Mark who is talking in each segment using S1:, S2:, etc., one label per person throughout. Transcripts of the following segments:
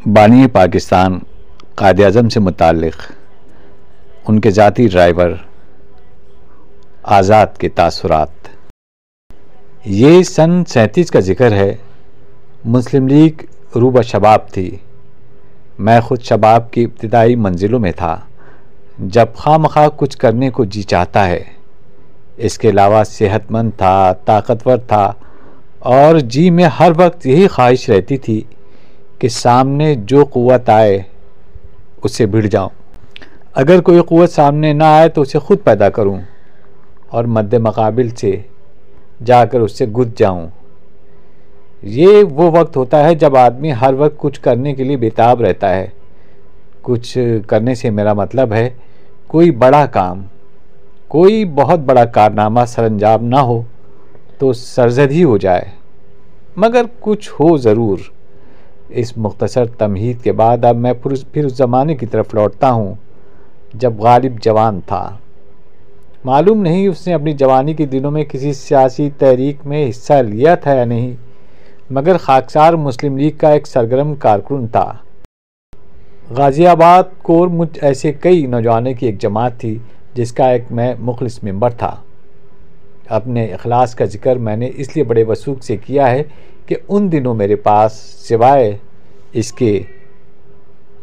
S1: बानी पाकिस्तान कायद-ए-आज़म से मुताल्लिक़ उनके ज़ाती ड्राइवर आज़ाद के तासुरात। ये सन 37 का जिक्र है। मुस्लिम लीग रूबा शबाब थी। मैं ख़ुद शबाब की इब्तिदाई मंजिलों में था, जब खामखा कुछ करने को जी चाहता है। इसके अलावा सेहतमंद था, ताकतवर था और जी में हर वक्त यही ख्वाहिश रहती थी कि सामने जो क़ुव्वत आए उससे भिड़ जाऊं। अगर कोई क़ुव्वत सामने ना आए तो उसे ख़ुद पैदा करूं और मद्दे मकाबिल से जाकर उससे गुज़ जाऊं। ये वो वक्त होता है जब आदमी हर वक्त कुछ करने के लिए बेताब रहता है। कुछ करने से मेरा मतलब है कोई बड़ा काम, कोई बहुत बड़ा कारनामा सरअंजाम ना हो तो सरजद ही हो जाए, मगर कुछ हो ज़रूर। इस मुख्तसर तमहीद के बाद अब मैं फिर उस ज़माने की तरफ लौटता हूँ जब गालिब जवान था। मालूम नहीं उसने अपनी जवानी के दिनों में किसी सियासी तहरीक में हिस्सा लिया था या नहीं, मगर खाकसार मुस्लिम लीग का एक सरगर्म कारकुन था। गाज़ियाबाद कोर मुझ ऐसे कई नौजवानों की एक जमात थी जिसका एक मैं मुखलिस मेंबर था। अपने इखलास का जिक्र मैंने इसलिए बड़े वसूख से किया है कि उन दिनों मेरे पास सिवाय इसके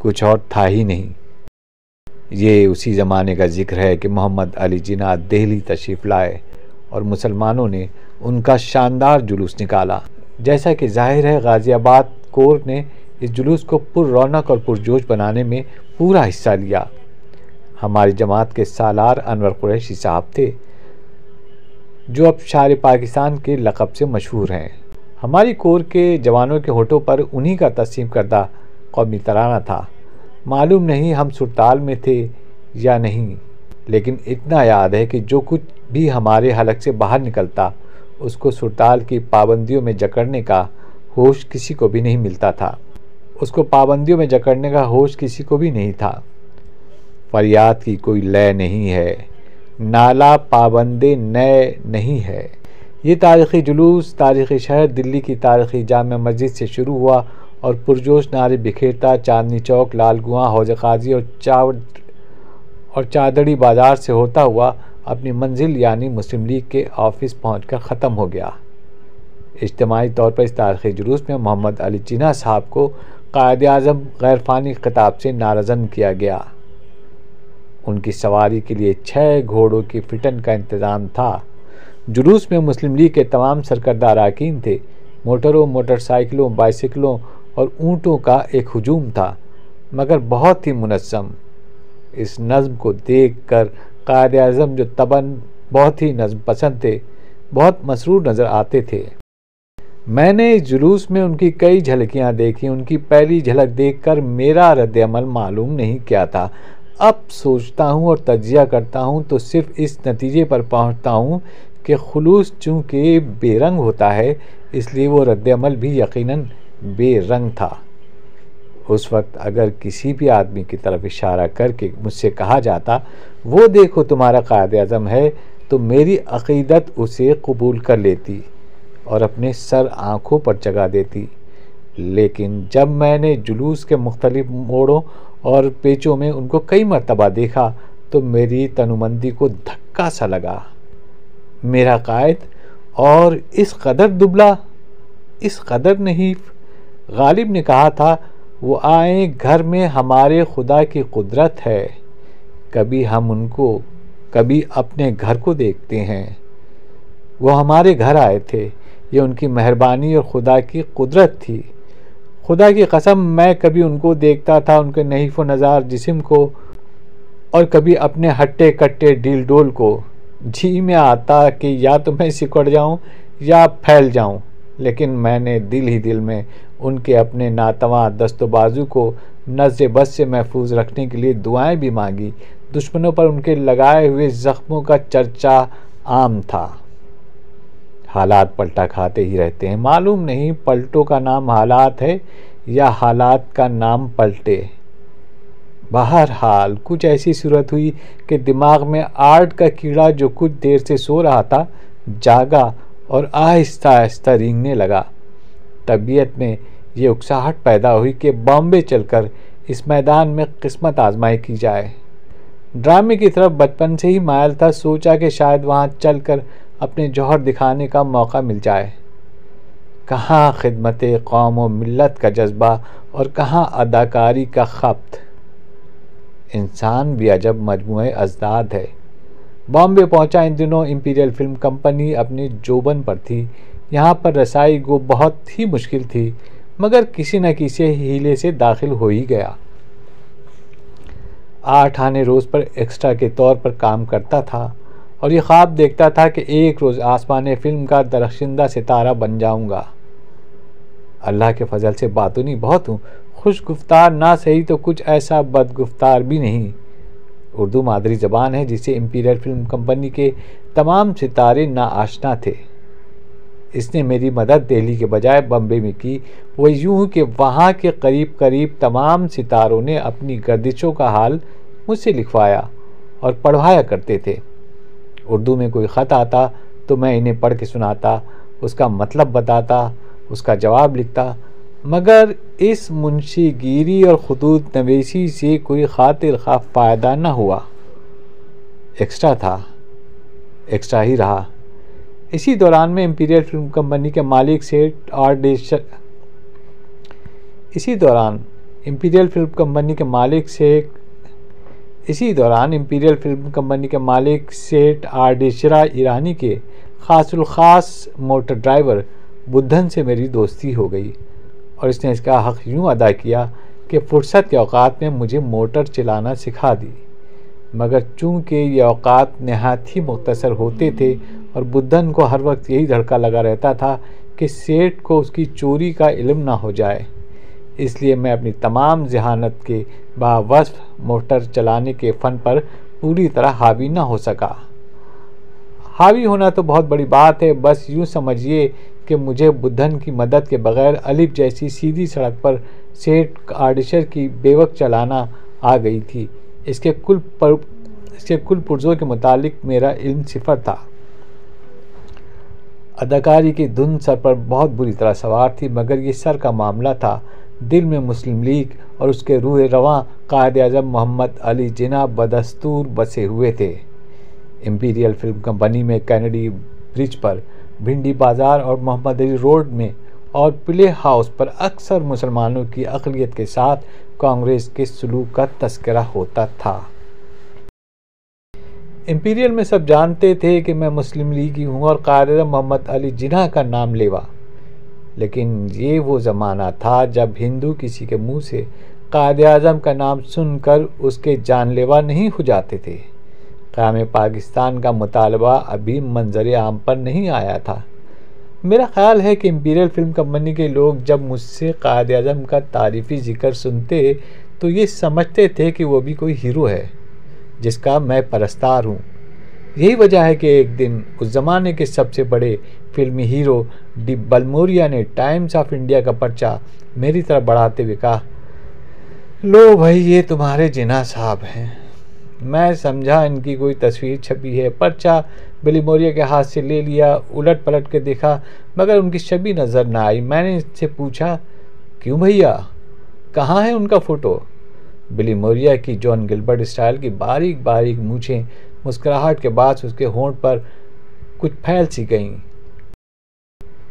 S1: कुछ और था ही नहीं। ये उसी ज़माने का जिक्र है कि मोहम्मद अली जिन्ना दिल्ली तशरीफ़ लाए और मुसलमानों ने उनका शानदार जुलूस निकाला। जैसा कि जाहिर है गाज़ियाबाद कोर ने इस जुलूस को पुररौनक और पुरजोश बनाने में पूरा हिस्सा लिया। हमारी जमात के सालार अनवर कुरैशी साहब थे, जो अब शार पाकिस्तान के लक़ब से मशहूर हैं। हमारी कोर के जवानों के होठों पर उन्हीं का तस्लीम करदा कौमी तराना था। मालूम नहीं हम सुरताल में थे या नहीं, लेकिन इतना याद है कि जो कुछ भी हमारे हलक से बाहर निकलता उसको सुरताल की पाबंदियों में जकड़ने का होश किसी को भी नहीं मिलता था। उसको पाबंदियों में जकड़ने का होश किसी को भी नहीं था। फरियाद की कोई लय नहीं है, नाला पाबंदे नए नहीं है। ये तारीख़ी जुलूस तारीख़ी शहर दिल्ली की तारीख़ी जामा मस्जिद से शुरू हुआ और पुरजोश नारे बिखेरता चांदनी चौक, लालकुआं, हौज़ क़ाज़ी और चादड़ी बाज़ार से होता हुआ अपनी मंजिल यानी मुस्लिम लीग के ऑफिस पहुंचकर ख़त्म हो गया। इज्तिमाई तौर पर इस तारीख़ी जुलूस में मोहम्मद अली जिन्ना साहब को कायद-ए-आज़म गैरफ़ानी ख़िताब से नाराज़न किया गया। उनकी सवारी के लिए 6 घोड़ों की फिटन का इंतज़ाम था। जुलूस में मुस्लिम लीग के तमाम सरकर्दा अरकान थे। मोटरों, मोटरसाइकिलों, बाइसिकलों और ऊँटों का एक हुजूम था, मगर बहुत ही मुनज़्ज़म। इस नज़्म को देख कर कायद-ए-आज़म, जो तबन बहुत ही नज़्म पसंद थे, बहुत मसरूर नज़र आते थे। मैंने इस जुलूस में उनकी कई झलकियाँ देखी। उनकी पहली झलक देखकर मेरा रद्द-ए-अमल मालूम नहीं क्या था। अब सोचता हूँ और तज्जिया करता हूँ तो सिर्फ इस नतीजे पर पहुँचता हूँ कि खुलूस चूँकि बेरंग होता है, इसलिए वो रद्द-ए-अमल भी यकीनन बेरंग था। उस वक्त अगर किसी भी आदमी की तरफ इशारा करके मुझसे कहा जाता, वो देखो तुम्हारा कायद-ए-आज़म है, तो मेरी अक़ीदत उसे कबूल कर लेती और अपने सर आँखों पर जगा देती। लेकिन जब मैंने जुलूस के मुख्तलिफ मोड़ों और पेचों में उनको कई मरतबा देखा तो मेरी तनुमंदी को धक्का सा लगा। मेरा कायद और इस कदर दुबला, इस कदर नहीं। गालिब ने कहा था, वो आए घर में हमारे खुदा की कुदरत है, कभी हम उनको कभी अपने घर को देखते हैं। वो हमारे घर आए थे, ये उनकी मेहरबानी और खुदा की कुदरत थी। खुदा की कसम मैं कभी उनको देखता था, उनके नहीफ़ व नज़ार जिस्म को, और कभी अपने हट्टे कट्टे डील डोल को। जी में आता कि या तो मैं सिकुड़ जाऊं या फैल जाऊं, लेकिन मैंने दिल ही दिल में उनके अपने नातवा दस्तबाजू को नज़्र बस से महफूज रखने के लिए दुआएं भी मांगी। दुश्मनों पर उनके लगाए हुए ज़ख्मों का चर्चा आम था। हालात पलटा खाते ही रहते हैं। मालूम नहीं पलटों का नाम हालात है या हालात का नाम पलटे। बहरहाल कुछ ऐसी सूरत हुई कि दिमाग में आर्ट का कीड़ा जो कुछ देर से सो रहा था जागा और आहिस्ता आहिस्ता रेंगने लगा। तबीयत में ये उकसाहट पैदा हुई कि बॉम्बे चलकर इस मैदान में किस्मत आजमाई की जाए। ड्रामे की तरफ बचपन से ही मायल था, सोचा कि शायद वहाँ चलकर अपने जौहर दिखाने का मौका मिल जाए। कहाँ खिदमत कौम व मिल्लत का जज्बा और कहाँ अदाकारी का खप्त। इंसान भी अजब मजमूए अजदाद है। बॉम्बे पहुंचा। इन दिनों इंपीरियल फिल्म कंपनी अपनी जोबन पर थी। यहाँ पर रसाई गो बहुत ही मुश्किल थी, मगर किसी न किसी हीले से दाखिल हो ही गया। 8 आने रोज़ पर एक्स्ट्रा के तौर पर काम करता था और ये ख्वाब देखता था कि एक रोज़ आसमान फिल्म का दरख्शिंदा सितारा बन जाऊंगा। अल्लाह के फजल से बातूनी बहुत हूँ, खुश गुफ्तार ना सही तो कुछ ऐसा बदगुफ्तार भी नहीं। उर्दू मादरी ज़बान है जिसे इंपीरियल फिल्म कंपनी के तमाम सितारे नाआशना थे। इसने मेरी मदद दिल्ली के बजाय बम्बे में की। वो यूँ कि वहाँ के करीब करीब तमाम सितारों ने अपनी गर्दिशों का हाल मुझसे लिखवाया और पढ़वाया करते थे। उर्दू में कोई ख़त आता तो मैं इन्हें पढ़ के सुनाता, उसका मतलब बताता, उसका जवाब लिखता, मगर इस मुंशीगिरी और खुतूत नवेशी से कोई खातिर खा फ़ायदा न हुआ। एक्स्ट्रा था, एक्स्ट्रा ही रहा। इसी दौरान में इंपीरियल फिल्म कंपनी के मालिक सेठ इंपीरियल फिल्म कंपनी के मालिक सेठ आर्डेशरा ईरानी के खासुल खास मोटर ड्राइवर बुद्धन से मेरी दोस्ती हो गई और इसने इसका हक़ यूँ अदा किया कि फ़ुर्सत के औक़ात में मुझे मोटर चलाना सिखा दी। मगर चूँकि ये औक़ात नहायत ही मुख्तसर होते थे और बुद्धन को हर वक्त यही धड़का लगा रहता था कि सेठ को उसकी चोरी का इल्म ना हो जाए, इसलिए मैं अपनी तमाम ज़हानत के बावस्फ़ मोटर चलाने के फ़न पर पूरी तरह हावी ना हो सका। हावी होना तो बहुत बड़ी बात है, बस यूँ समझिए कि मुझे बुद्धन की मदद के बग़ैर अलिफ जैसी सीधी सड़क पर सेठ आर्डिशर की बेवक चलाना आ गई थी। इसके कुल पुर्ज़ों के मुतालिक मेरा इल्म सिफर था। अदाकारी की धुन सर पर बहुत बुरी तरह सवार थी, मगर ये सर का मामला था। दिल में मुस्लिम लीग और उसके रूह रवां कायद-ए-आज़म मोहम्मद अली जिन्ना बदस्तूर बसे हुए थे। इंपीरियल फिल्म कंपनी में कैनेडी ब्रिज पर, भिंडी बाज़ार और मोहम्मद अली रोड में और प्ले हाउस पर अक्सर मुसलमानों की अक़लियत के साथ कांग्रेस के सलूक का तस्करा होता था। इंपीरियल में सब जानते थे कि मैं मुस्लिम लीगी हूँ और कायद-ए-आज़म मोहम्मद अली जिन्ना का नाम लेवा, लेकिन ये वो ज़माना था जब हिंदू किसी के मुंह से कायद-ए-आज़म का नाम सुनकर उसके जानलेवा नहीं हो जाते थे। क़याम पाकिस्तान का मुतालबा अभी मंजर आम पर नहीं आया था। मेरा ख़्याल है कि इंपीरियल फिल्म कंपनी के लोग जब मुझसे कायद-ए-आज़म का तारीफ़ी ज़िक्र सुनते तो ये समझते थे कि वो भी कोई हीरो है जिसका मैं परस्तार हूँ। यही वजह है कि एक दिन उस ज़माने के सबसे बड़े फिल्मी हीरो डी बलमोरिया ने टाइम्स ऑफ इंडिया का पर्चा मेरी तरफ बढ़ाते हुए कहा, लो भाई, ये तुम्हारे जिन्ना साहब हैं। मैं समझा इनकी कोई तस्वीर छपी है। पर्चा बलमोरिया के हाथ से ले लिया, उलट पलट के देखा, मगर उनकी छवि नज़र न आई। मैंने इससे पूछा, क्यों भैया, कहाँ है उनका फ़ोटो? बलमोरिया की जॉन गिलबर्ट स्टाइल की बारीक बारीक मूछें मुस्कुराहट के बाद उसके होंठ पर कुछ फैल सी गईं।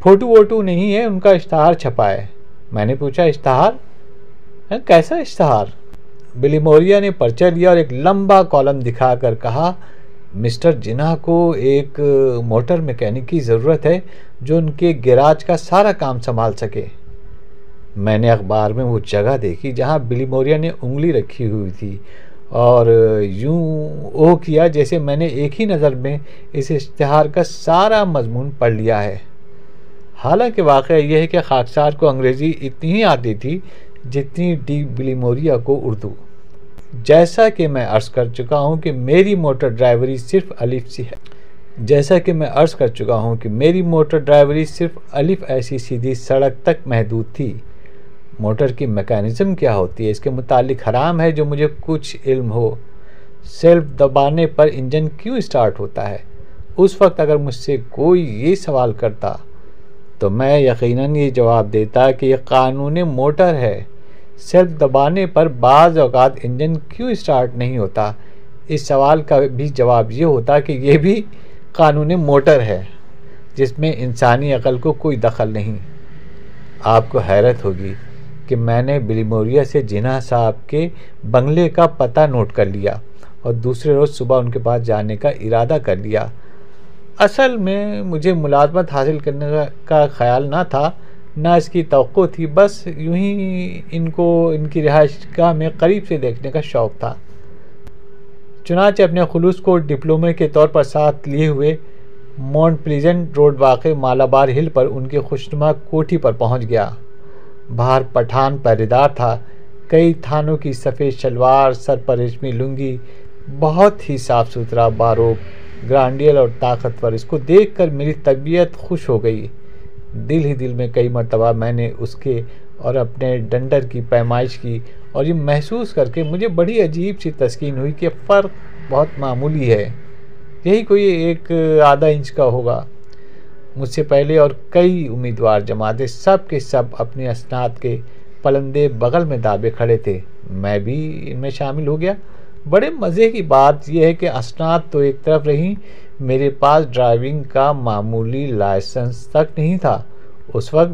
S1: फोटो वोटो नहीं है, उनका इश्तहार छपा है। मैंने पूछा, इश्तहार? कैसा इश्तहार? बलमोरिया ने पर्चा लिया और एक लंबा कॉलम दिखाकर कहा, मिस्टर जिन्ना को एक मोटर मैकेनिक की ज़रूरत है जो उनके गैराज का सारा काम संभाल सके। मैंने अखबार में वो जगह देखी जहाँ बलमोरिया ने उंगली रखी हुई थी और यूँ ओह किया जैसे मैंने एक ही नज़र में इस इश्तिहार का सारा मजमून पढ़ लिया है। हालांकि वाक़या यह है कि खाकसार को अंग्रेज़ी इतनी ही आती थी जितनी डी बलमोरिया को उर्दू। जैसा कि मैं अर्ज़ कर चुका हूँ कि मेरी मोटर ड्राइवरी सिर्फ अलिफ ऐसी सीधी सड़क तक महदूद थी। मोटर की मैकेनिज़्म क्या होती है इसके मुतालिक हराम है जो मुझे कुछ इल्म हो। सेल्फ दबाने पर इंजन क्यों स्टार्ट होता है? उस वक्त अगर मुझसे कोई ये सवाल करता तो मैं यकीनन ये जवाब देता कि ये कानूनी मोटर है। सेल्फ दबाने पर बाज़ औक़ात इंजन क्यों स्टार्ट नहीं होता? इस सवाल का भी जवाब ये होता कि ये भी कानूनी मोटर है जिसमें इंसानी अक़ल को कोई दखल नहीं। आपको हैरत होगी कि मैंने बिलीमोरिया से जिन्ना साहब के बंगले का पता नोट कर लिया और दूसरे रोज़ सुबह उनके पास जाने का इरादा कर लिया। असल में मुझे मुलाज़मत हासिल करने का ख्याल ना था, ना इसकी तवक्को थी, बस यूं ही इनको इनकी रिहाइशगाह में करीब से देखने का शौक़ था। चुनांचे अपने खुलूस को डिप्लोमे के तौर पर साथ लिए हुए माउंट प्लीजेंट रोड वाक़े मालाबार हिल पर उनकी खुशनुमा कोठी पर पहुंच गया। बाहर पठान पहरेदार था। कई थानों की सफ़ेद शलवार, सर पर रेशमी लुंगी, बहुत ही साफ़ सुथरा, बारोक, ग्रांडियल और ताकतवर। इसको देखकर मेरी तबीयत खुश हो गई। दिल ही दिल में कई मरतबा मैंने उसके और अपने डंडर की पैमाइश की और ये महसूस करके मुझे बड़ी अजीब सी तस्कीन हुई कि फ़र्क बहुत मामूली है, यही कोई 1 आधा इंच का होगा। मुझसे पहले और कई उम्मीदवार जमाते सब के सब अपने असनाद के पलंदे बगल में दाबे खड़े थे। मैं भी इनमें शामिल हो गया। बड़े मज़े की बात यह है कि असनाद तो एक तरफ रही, मेरे पास ड्राइविंग का मामूली लाइसेंस तक नहीं था। उस वक्त